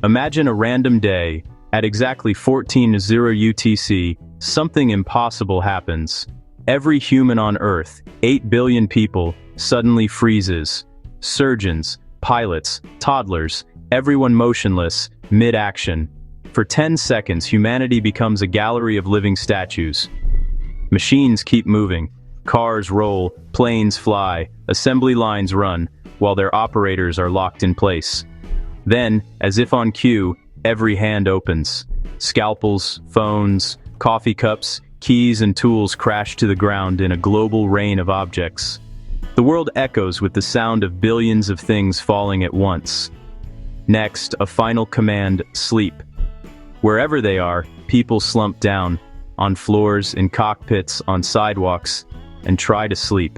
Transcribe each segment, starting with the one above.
Imagine a random day. At exactly 14:00 UTC, something impossible happens. Every human on Earth, 8 billion people, suddenly freezes. Surgeons, pilots, toddlers, everyone motionless, mid-action. For 10 seconds, humanity becomes a gallery of living statues. Machines keep moving. Cars roll, planes fly, assembly lines run, while their operators are locked in place. Then, as if on cue, every hand opens. Scalpels, phones, coffee cups, keys and tools crash to the ground in a global rain of objects. The world echoes with the sound of billions of things falling at once. Next, a final command: sleep. Wherever they are, people slump down, on floors, in cockpits, on sidewalks, and try to sleep.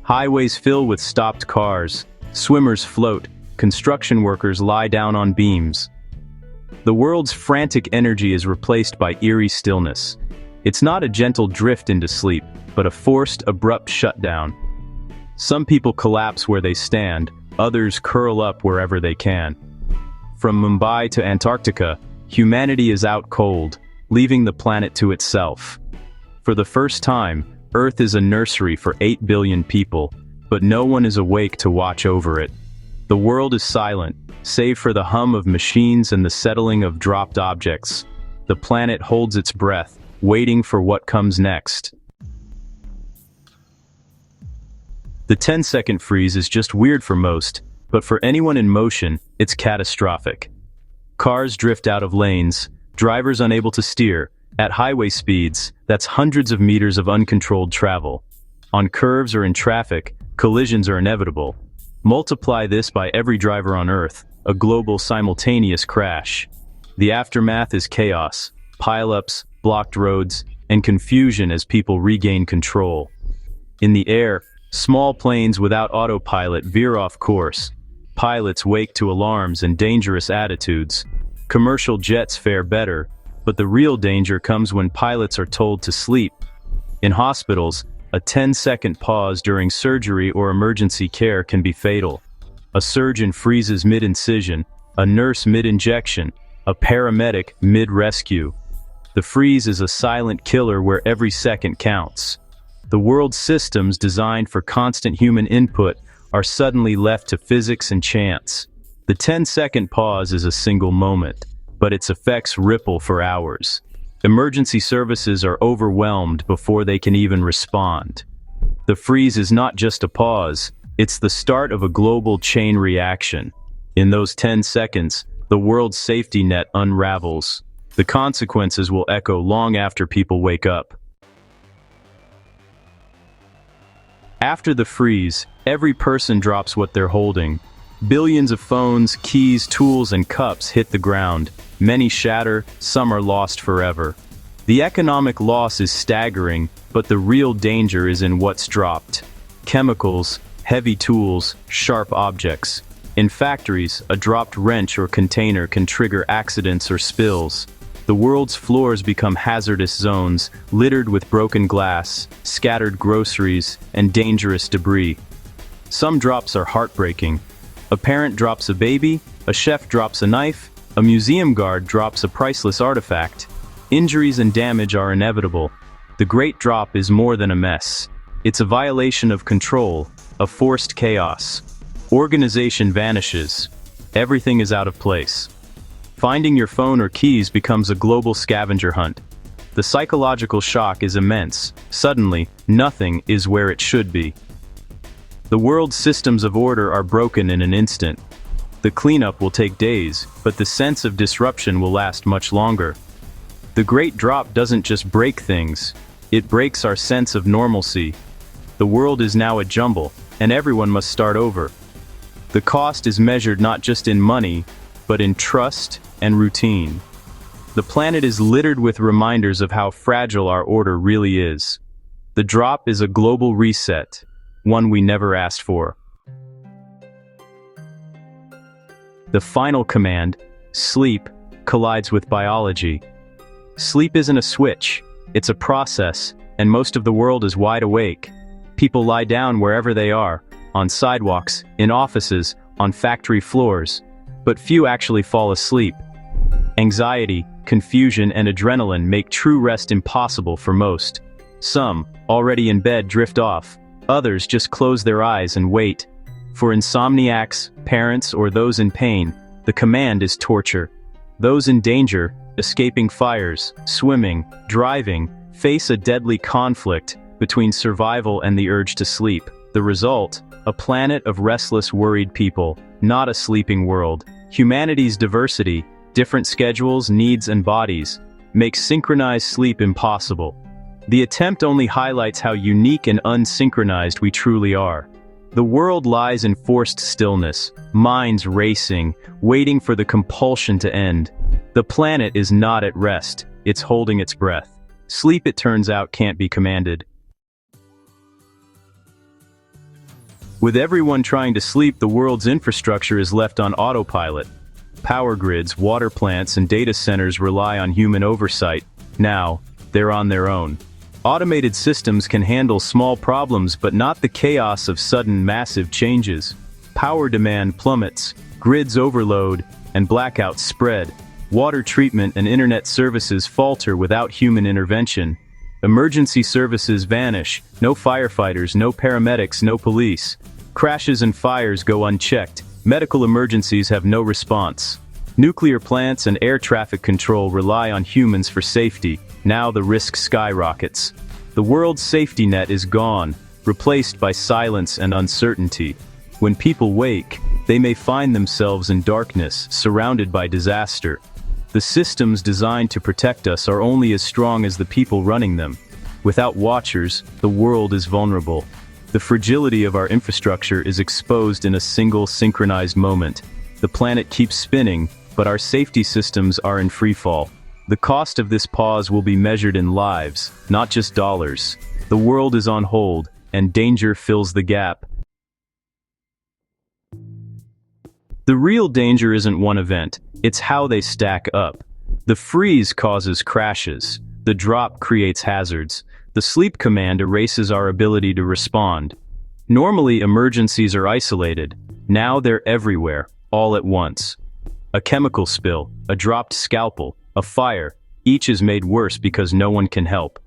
Highways fill with stopped cars, swimmers float, construction workers lie down on beams. The world's frantic energy is replaced by eerie stillness. It's not a gentle drift into sleep, but a forced, abrupt shutdown. Some people collapse where they stand, others curl up wherever they can. From Mumbai to Antarctica, humanity is out cold, leaving the planet to itself. For the first time, Earth is a nursery for 8 billion people, but no one is awake to watch over it. The world is silent, save for the hum of machines and the settling of dropped objects. The planet holds its breath, waiting for what comes next. The 10-second freeze is just weird for most, but for anyone in motion, it's catastrophic. Cars drift out of lanes, drivers unable to steer. At highway speeds, that's hundreds of meters of uncontrolled travel. On curves or in traffic, collisions are inevitable. Multiply this by every driver on Earth, a global simultaneous crash. The aftermath is chaos, pile-ups, blocked roads, and confusion as people regain control. In the air, small planes without autopilot veer off course. Pilots wake to alarms and dangerous attitudes. Commercial jets fare better, but the real danger comes when pilots are told to sleep. In hospitals, a 10-second pause during surgery or emergency care can be fatal. A surgeon freezes mid-incision, a nurse mid-injection, a paramedic mid-rescue. The freeze is a silent killer where every second counts. The world's systems designed for constant human input are suddenly left to physics and chance. The 10-second pause is a single moment, but its effects ripple for hours. Emergency services are overwhelmed before they can even respond. The freeze is not just a pause, it's the start of a global chain reaction. In those 10 seconds, the world's safety net unravels. The consequences will echo long after people wake up. After the freeze, every person drops what they're holding. Billions of phones, keys, tools, and cups hit the ground. Many shatter, some are lost forever. The economic loss is staggering, but the real danger is in what's dropped. Chemicals, heavy tools, sharp objects. In factories, a dropped wrench or container can trigger accidents or spills. The world's floors become hazardous zones, littered with broken glass, scattered groceries, and dangerous debris. Some drops are heartbreaking. A parent drops a baby, a chef drops a knife, a museum guard drops a priceless artifact. Injuries and damage are inevitable. The great drop is more than a mess. It's a violation of control, a forced chaos. Organization vanishes. Everything is out of place. Finding your phone or keys becomes a global scavenger hunt. The psychological shock is immense. Suddenly, nothing is where it should be. The world's systems of order are broken in an instant. The cleanup will take days, but the sense of disruption will last much longer. The Great Drop doesn't just break things, it breaks our sense of normalcy. The world is now a jumble, and everyone must start over. The cost is measured not just in money, but in trust and routine. The planet is littered with reminders of how fragile our order really is. The drop is a global reset, one we never asked for. The final command, sleep, collides with biology. Sleep isn't a switch, it's a process, and most of the world is wide awake. People lie down wherever they are, on sidewalks, in offices, on factory floors. but few actually fall asleep. Anxiety, confusion, and adrenaline make true rest impossible for most. Some, already in bed, drift off. Others just close their eyes and wait. For insomniacs, parents, or those in pain, the command is torture. Those in danger, escaping fires, swimming, driving, face a deadly conflict between survival and the urge to sleep. The result? A planet of restless, worried people, not a sleeping world. Humanity's diversity, different schedules, needs, and bodies, makes synchronized sleep impossible. The attempt only highlights how unique and unsynchronized we truly are. The world lies in forced stillness, minds racing, waiting for the compulsion to end. The planet is not at rest, it's holding its breath. Sleep, it turns out, can't be commanded. With everyone trying to sleep, the world's infrastructure is left on autopilot. Power grids, water plants, and data centers rely on human oversight. Now, they're on their own. Automated systems can handle small problems, but not the chaos of sudden massive changes. Power demand plummets, grids overload, and blackouts spread. Water treatment and internet services falter without human intervention. Emergency services vanish, no firefighters, no paramedics, no police. Crashes and fires go unchecked. Medical emergencies have no response. Nuclear plants and air traffic control rely on humans for safety. Now the risk skyrockets. The world's safety net is gone, replaced by silence and uncertainty. When people wake, they may find themselves in darkness, surrounded by disaster. The systems designed to protect us are only as strong as the people running them. Without watchers, the world is vulnerable. The fragility of our infrastructure is exposed in a single synchronized moment. The planet keeps spinning, but our safety systems are in freefall. The cost of this pause will be measured in lives, not just dollars. The world is on hold, and danger fills the gap. The real danger isn't one event, it's how they stack up. The freeze causes crashes. The drop creates hazards. The sleep command erases our ability to respond. Normally, emergencies are isolated. Now they're everywhere, all at once. A chemical spill, a dropped scalpel, a fire, each is made worse because no one can help.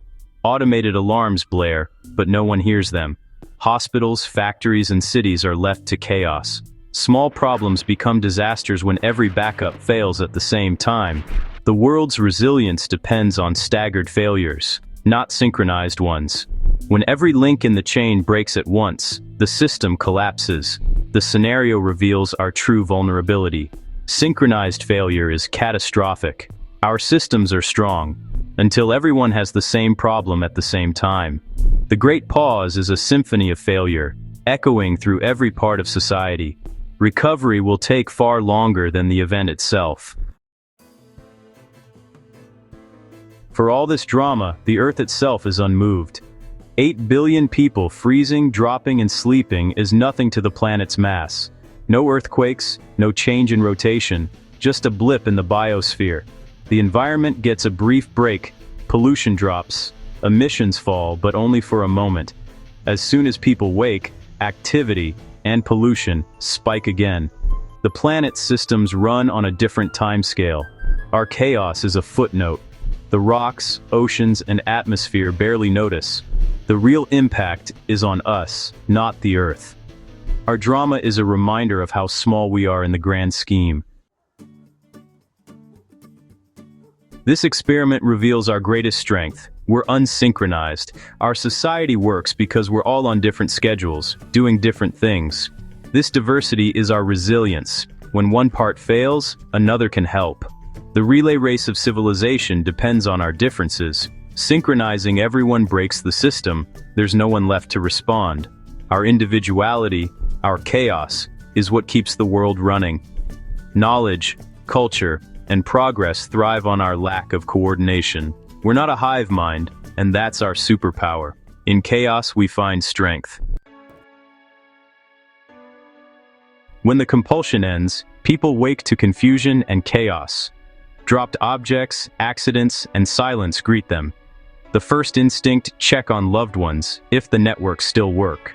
Automated alarms blare, but no one hears them. Hospitals, factories, and cities are left to chaos. Small problems become disasters when every backup fails at the same time. The world's resilience depends on staggered failures, not synchronized ones. When every link in the chain breaks at once, the system collapses. The scenario reveals our true vulnerability. Synchronized failure is catastrophic. Our systems are strong, until everyone has the same problem at the same time. The Great Pause is a symphony of failure, echoing through every part of society. Recovery will take far longer than the event itself. For all this drama, the Earth itself is unmoved. 8 billion people freezing, dropping, and sleeping is nothing to the planet's mass. No earthquakes, no change in rotation, just a blip in the biosphere. The environment gets a brief break, pollution drops, emissions fall, but only for a moment. As soon as people wake, activity and pollution spike again. The planet's systems run on a different timescale. Our chaos is a footnote. The rocks, oceans, and atmosphere barely notice. The real impact is on us, not the Earth. Our drama is a reminder of how small we are in the grand scheme. This experiment reveals our greatest strength. We're unsynchronized. Our society works because we're all on different schedules, doing different things. This diversity is our resilience. When one part fails, another can help. The relay race of civilization depends on our differences. Synchronizing everyone breaks the system. There's no one left to respond. Our individuality, our chaos, is what keeps the world running. Knowledge, culture, and progress thrive on our lack of coordination. We're not a hive mind, and that's our superpower. In chaos, we find strength. When the compulsion ends, people wake to confusion and chaos. Dropped objects, accidents, and silence greet them. The first instinct, check on loved ones, if the networks still work.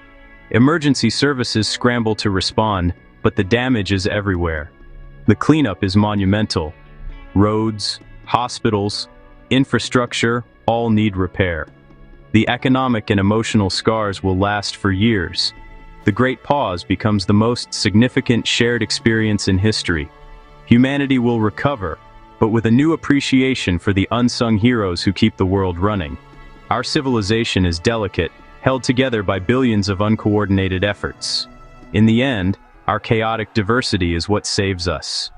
Emergency services scramble to respond, but the damage is everywhere. The cleanup is monumental. Roads, hospitals, infrastructure all need repair. The economic and emotional scars will last for years. The Great Pause becomes the most significant shared experience in history. Humanity will recover, but with a new appreciation for the unsung heroes who keep the world running. Our civilization is delicate, held together by billions of uncoordinated efforts. In the end, our chaotic diversity is what saves us.